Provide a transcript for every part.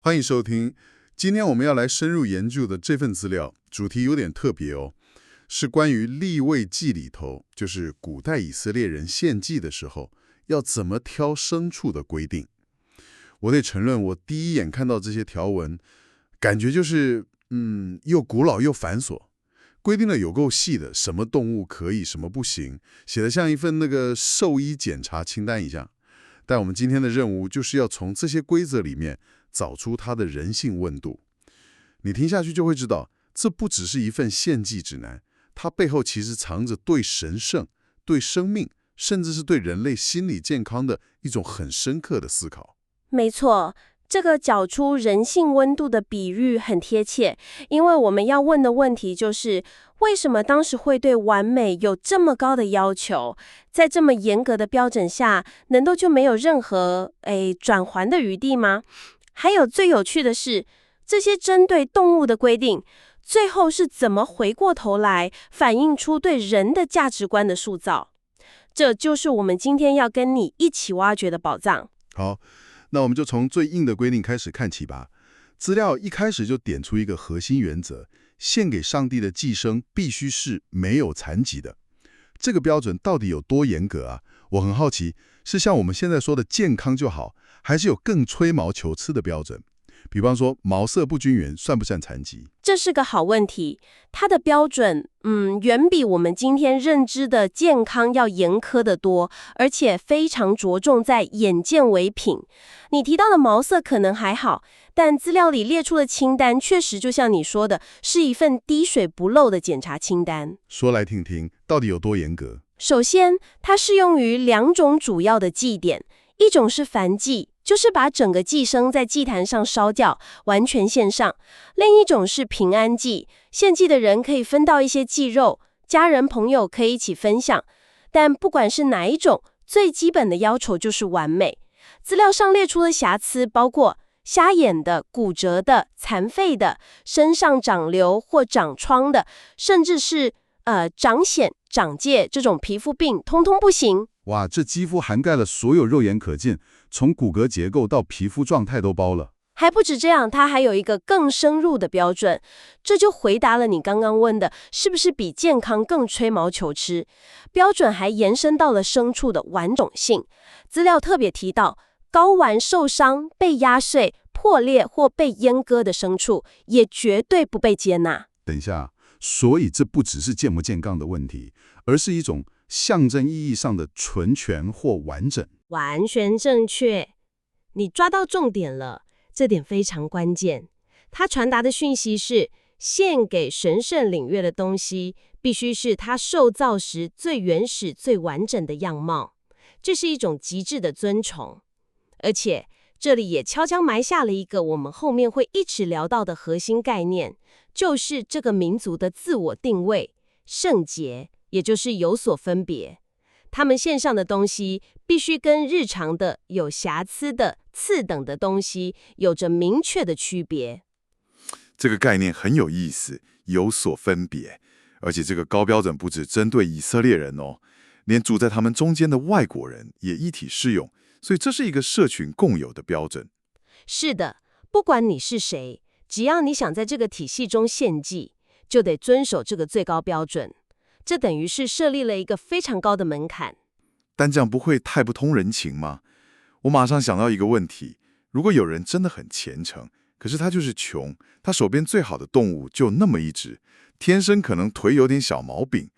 欢迎收听。今天我们要来深入研究的这份资料，主题有点特别哦，是关于利未记里头，就是古代以色列人献祭的时候要怎么挑牲畜的规定。我得承认，我第一眼看到这些条文，感觉就是又古老又繁琐，规定的有够细的，什么动物可以，什么不行，写得像一份那个兽医检查清单一样。但我们今天的任务就是要从这些规则里面找出它的人性温度。你听下去就会知道，这不只是一份献祭指南，它背后其实藏着对神圣、对生命，甚至是对人类心理健康的一种很深刻的思考。没错，这个找出人性温度的比喻很贴切，因为我们要问的问题就是，为什么当时会对完美有这么高的要求？在这么严格的标准下，难道就没有任何转圜的余地吗？还有最有趣的是，这些针对动物的规定，最后是怎么回过头来反映出对人的价值观的塑造？这就是我们今天要跟你一起挖掘的宝藏。好，那我们就从最硬的规定开始看起吧。资料一开始就点出一个核心原则：献给上帝的祭牲必须是没有残疾的。这个标准到底有多严格啊？我很好奇，是像我们现在说的健康就好，还是有更吹毛求疵的标准？比方说毛色不均匀算不算残疾？这是个好问题，它的标准，远比我们今天认知的健康要严苛得多，而且非常着重在眼见为凭。你提到的毛色可能还好，但资料里列出的清单确实就像你说的，是一份滴水不漏的检查清单。说来听听，到底有多严格？首先，它适用于两种主要的祭典，一种是燔祭，就是把整个祭牲在祭坛上烧掉，完全献上；另一种是平安祭，献祭的人可以分到一些祭肉，家人朋友可以一起分享。但不管是哪一种，最基本的要求就是完美。资料上列出的瑕疵包括瞎眼的、骨折的、残废的、身上长瘤或长疮的，甚至是长癣、长疥这种皮肤病，通通不行。哇，这几乎涵盖了所有肉眼可见，从骨骼结构到皮肤状态都包了。还不止这样，它还有一个更深入的标准，这就回答了你刚刚问的，是不是比健康更吹毛求疵？标准还延伸到了牲畜的完种性。资料特别提到，睾丸受伤、被压碎、破裂或被阉割的牲畜，也绝对不被接纳。等一下，所以这不只是健不健康的问题，而是一种象征意义上的纯全或完整。完全正确，你抓到重点了，这点非常关键。它传达的讯息是，献给神圣领域的东西，必须是它受造时最原始、最完整的样貌。这是一种极致的尊崇，而且这里也悄悄埋下了一个我们后面会一直聊到的核心概念，就是这个民族的自我定位，圣洁，也就是有所分别。他们献上的东西必须跟日常的有瑕疵的次等的东西有着明确的区别。这个概念很有意思，有所分别。而且这个高标准不只针对以色列人哦，连住在他们中间的外国人也一体适用。所以这是一个社群共有的标准。是的，不管你是谁，只要你想在这个体系中献祭，就得遵守这个最高标准。这等于是设立了一个非常高的门槛。但这样不会太不通人情吗？我马上想到一个问题，如果有人真的很虔诚，可是他就是穷，他手边最好的动物就那么一只，天生可能腿有点小毛病，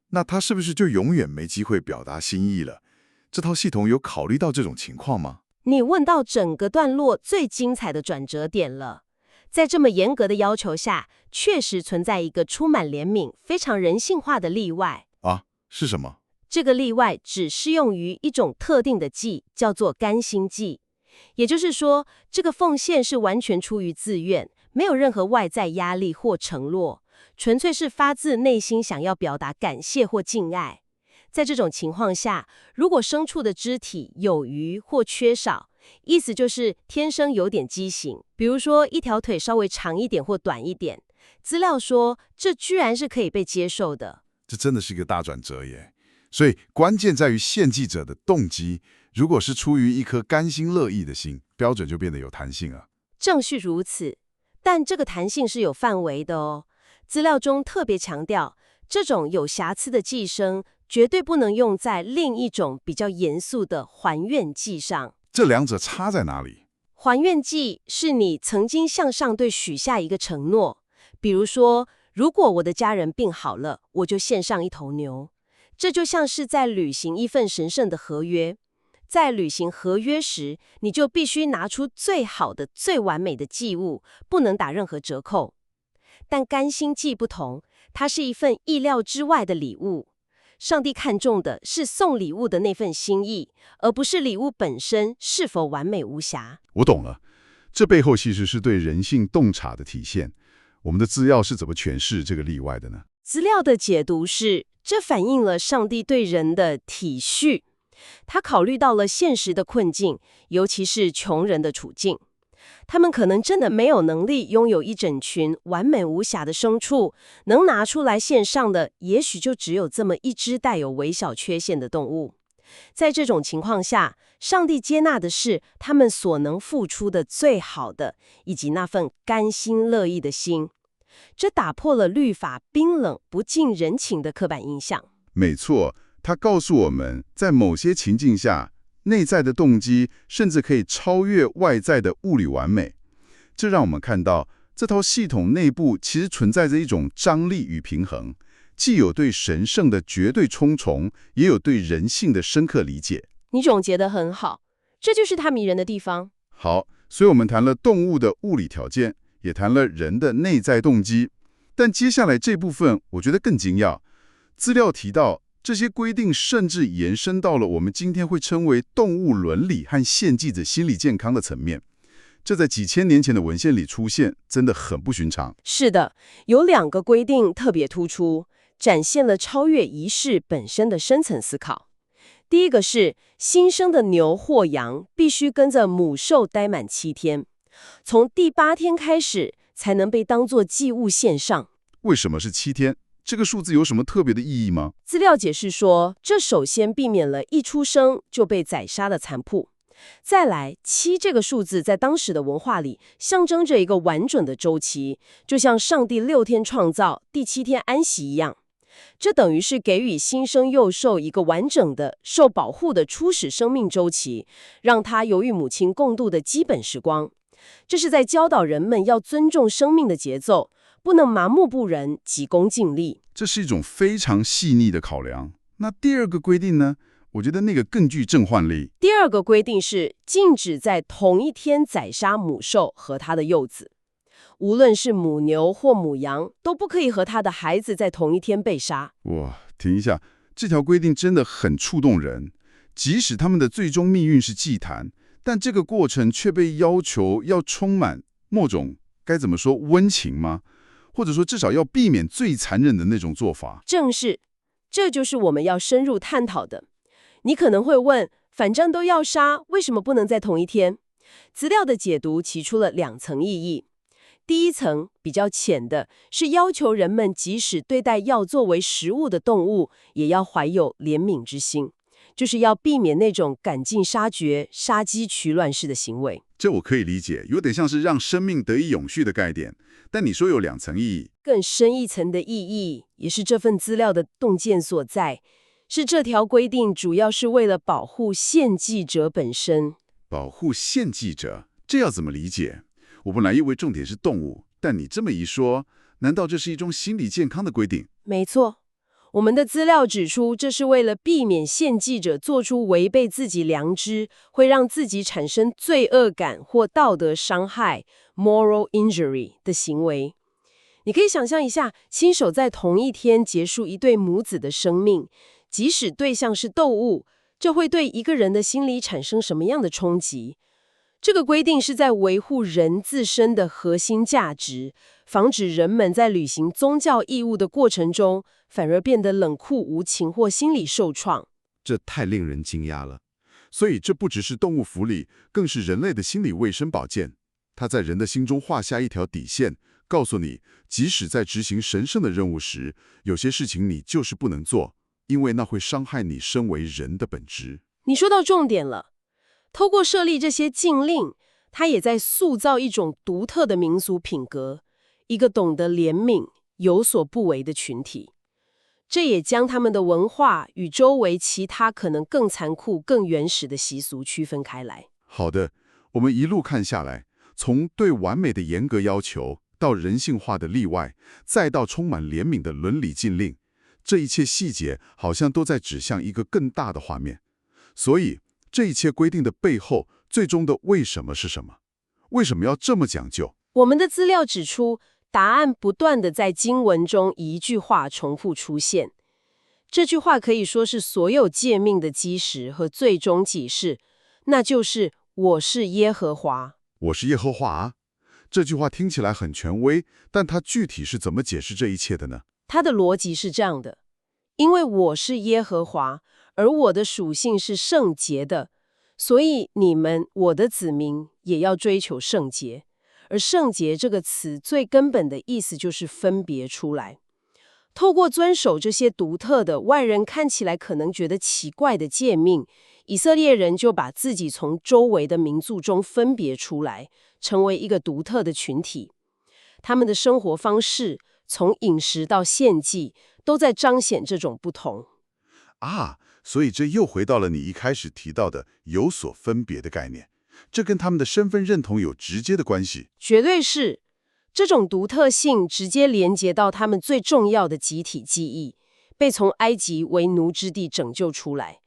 那他是不是就永远没机会表达心意了？这套系统有考虑到这种情况吗？你问到整个段落最精彩的转折点了。在这么严格的要求下，确实存在一个充满怜悯、非常人性化的例外。啊，是什么？这个例外只适用于一种特定的祭，叫做甘心祭。也就是说，这个奉献是完全出于自愿，没有任何外在压力或承诺，纯粹是发自内心想要表达感谢或敬爱。在这种情况下，如果牲畜的肢体有余或缺少，意思就是天生有点畸形，比如说一条腿稍微长一点或短一点。资料说，这居然是可以被接受的。这真的是一个大转折耶！所以关键在于献祭者的动机，如果是出于一颗甘心乐意的心，标准就变得有弹性了。正是如此，但这个弹性是有范围的哦。资料中特别强调，这种有瑕疵的寄生绝对不能用在另一种比较严肃的还愿祭上。这两者差在哪里？还愿祭是你曾经向上帝许下一个承诺，比如说，如果我的家人病好了，我就献上一头牛。这就像是在履行一份神圣的合约。在履行合约时，你就必须拿出最好的、最完美的祭物，不能打任何折扣。但甘心祭不同，它是一份意料之外的礼物。上帝看重的是送礼物的那份心意，而不是礼物本身是否完美无瑕。我懂了，这背后其实是对人性洞察的体现。我们的资料是怎么诠释这个例外的呢？资料的解读是，这反映了上帝对人的体恤。他考虑到了现实的困境，尤其是穷人的处境。他们可能真的没有能力拥有一整群完美无瑕的牲畜，能拿出来献上的，也许就只有这么一只带有微小缺陷的动物。在这种情况下，上帝接纳的是他们所能付出的最好的，以及那份甘心乐意的心。这打破了律法冰冷不近人情的刻板印象。没错，它告诉我们，在某些情境下，内在的动机甚至可以超越外在的物理完美。这让我们看到，这套系统内部其实存在着一种张力与平衡，既有对神圣的绝对冲崇，也有对人性的深刻理解。你总结得很好，这就是它迷人的地方。好，所以我们谈了动物的物理条件，也谈了人的内在动机。但接下来这部分，我觉得更精要。资料提到，这些规定甚至延伸到了我们今天会称为动物伦理和献祭者心理健康的层面。这在几千年前的文献里出现，真的很不寻常。是的，有2个规定特别突出，展现了超越仪式本身的深层思考。第一个是新生的牛或羊必须跟着母兽待满7天，从第8天开始才能被当作祭物献上。为什么是7天？这个数字有什么特别的意义吗？资料解释说，这首先避免了一出生就被宰杀的残酷。再来，7这个数字在当时的文化里象征着一个完整的周期，就像上帝6天创造，第7天安息一样。这等于是给予新生幼兽一个完整的、受保护的初始生命周期，让它有与母亲共度的基本时光。这是在教导人们要尊重生命的节奏，不能麻木不仁、急功近利。这是一种非常细腻的考量。那第2个规定呢？我觉得那个更具震撼力。第2个规定是禁止在同一天宰杀母兽和它的幼子，无论是母牛或母羊，都不可以和它的孩子在同一天被杀。哇，停一下，这条规定真的很触动人。即使他们的最终命运是祭坛，但这个过程却被要求要充满某种该怎么说温情吗？或者说至少要避免最残忍的那种做法。正是，这就是我们要深入探讨的。你可能会问，反正都要杀，为什么不能在同一天？资料的解读提出了2层意义。第一层比较浅的是要求人们即使对待要作为食物的动物，也要怀有怜悯之心，就是要避免那种赶尽杀绝、杀鸡取卵式的行为。这我可以理解，有点像是让生命得以永续的概念。但你说有2层意义，更深一层的意义，也是这份资料的洞见所在，是这条规定主要是为了保护献祭者本身。保护献祭者，这要怎么理解？我本来以为重点是动物，但你这么一说，难道这是一种心理健康的规定？没错，我们的资料指出，这是为了避免献祭者做出违背自己良知，会让自己产生罪恶感或道德伤害 （moral injury） 的行为。你可以想象一下，亲手在同一天结束一对母子的生命，即使对象是动物，这会对一个人的心理产生什么样的冲击？这个规定是在维护人自身的核心价值，防止人们在履行宗教义务的过程中，反而变得冷酷无情或心理受创。这太令人惊讶了。所以这不只是动物福利，更是人类的心理卫生保健。它在人的心中画下一条底线，告诉你，即使在执行神圣的任务时，有些事情你就是不能做，因为那会伤害你身为人的本质。你说到重点了。透过设立这些禁令，它也在塑造一种独特的民族品格，一个懂得怜悯、有所不为的群体。这也将他们的文化与周围其他可能更残酷、更原始的习俗区分开来。好的，我们一路看下来，从对完美的严格要求，到人性化的例外，再到充满怜悯的伦理禁令，这一切细节好像都在指向一个更大的画面。所以，这一切规定的背后，最终的为什么是什么？为什么要这么讲究？我们的资料指出，答案不断地在经文中一句话重复出现。这句话可以说是所有诫命的基石和最终启示，那就是我是耶和华。我是耶和华啊。这句话听起来很权威，但它具体是怎么解释这一切的呢？它的逻辑是这样的：因为我是耶和华，而我的属性是圣洁的，所以你们，我的子民，也要追求圣洁。而圣洁这个词最根本的意思就是分别出来。透过遵守这些独特的、外人看起来可能觉得奇怪的诫命，以色列人就把自己从周围的民族中分别出来，成为一个独特的群体。他们的生活方式，从饮食到献祭，都在彰显这种不同。啊，所以这又回到了你一开始提到的有所分别的概念，这跟他们的身份认同有直接的关系。绝对是，这种独特性直接连接到他们最重要的集体记忆，被从埃及为奴之地拯救出来。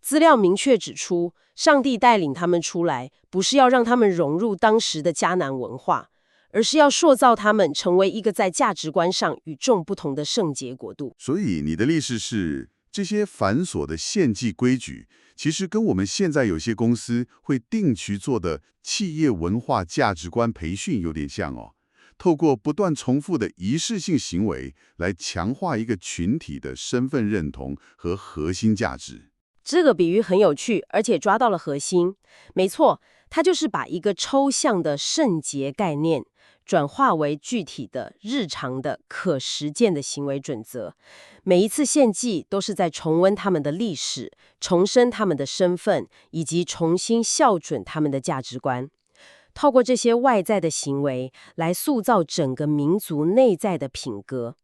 资料明确指出，上帝带领他们出来，不是要让他们融入当时的迦南文化，而是要塑造他们成为一个在价值观上与众不同的圣洁国度。所以你的意思是，这些繁琐的献祭规矩，其实跟我们现在有些公司会定期做的企业文化价值观培训有点像哦。透过不断重复的仪式性行为，来强化一个群体的身份认同和核心价值。这个比喻很有趣，而且抓到了核心。没错，它就是把一个抽象的圣洁概念转化为具体的、日常的、可实践的行为准则。每一次献祭都是在重温他们的历史，重申他们的身份，以及重新校准他们的价值观。透过这些外在的行为来塑造整个民族内在的品格。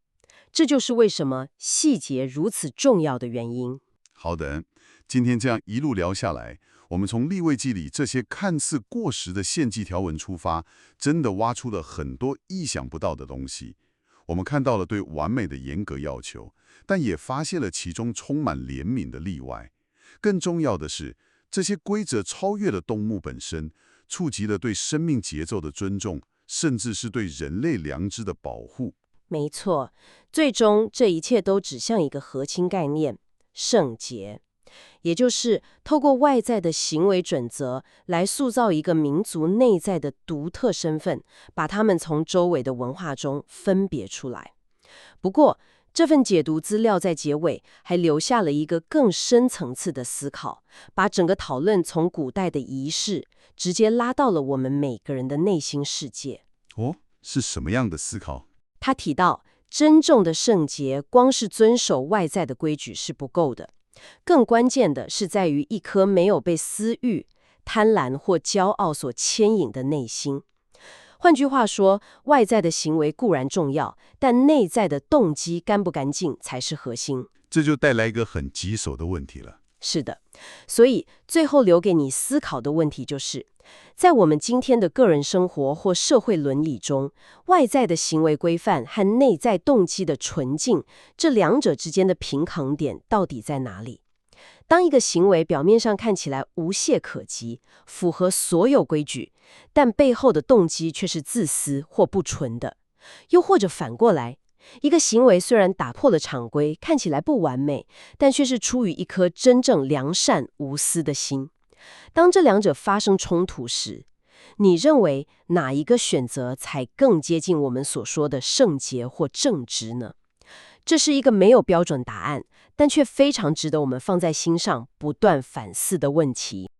这就是为什么细节如此重要的原因。好的，今天这样一路聊下来，我们从利未记里这些看似过时的献祭条文出发，真的挖出了很多意想不到的东西。我们看到了对完美的严格要求，但也发现了其中充满怜悯的例外。更重要的是，这些规则超越了动物本身，触及了对生命节奏的尊重，甚至是对人类良知的保护。没错，最终这一切都指向一个核心概念：圣洁。也就是透过外在的行为准则来塑造一个民族内在的独特身份，把他们从周围的文化中分别出来。不过，这份解读资料在结尾还留下了一个更深层次的思考，把整个讨论从古代的仪式直接拉到了我们每个人的内心世界。哦，是什么样的思考？他提到，真正的圣洁光是遵守外在的规矩是不够的，更关键的是在于一颗没有被私欲、贪婪或骄傲所牵引的内心。换句话说，外在的行为固然重要，但内在的动机干不干净才是核心。这就带来一个很棘手的问题了。是的，所以最后留给你思考的问题就是，在我们今天的个人生活或社会伦理中，外在的行为规范和内在动机的纯净，这两者之间的平衡点到底在哪里？当一个行为表面上看起来无懈可击，符合所有规矩，但背后的动机却是自私或不纯的，又或者反过来，一个行为虽然打破了常规，看起来不完美，但却是出于一颗真正良善无私的心。当这两者发生冲突时，你认为哪一个选择才更接近我们所说的圣洁或正直呢？这是一个没有标准答案，但却非常值得我们放在心上，不断反思的问题。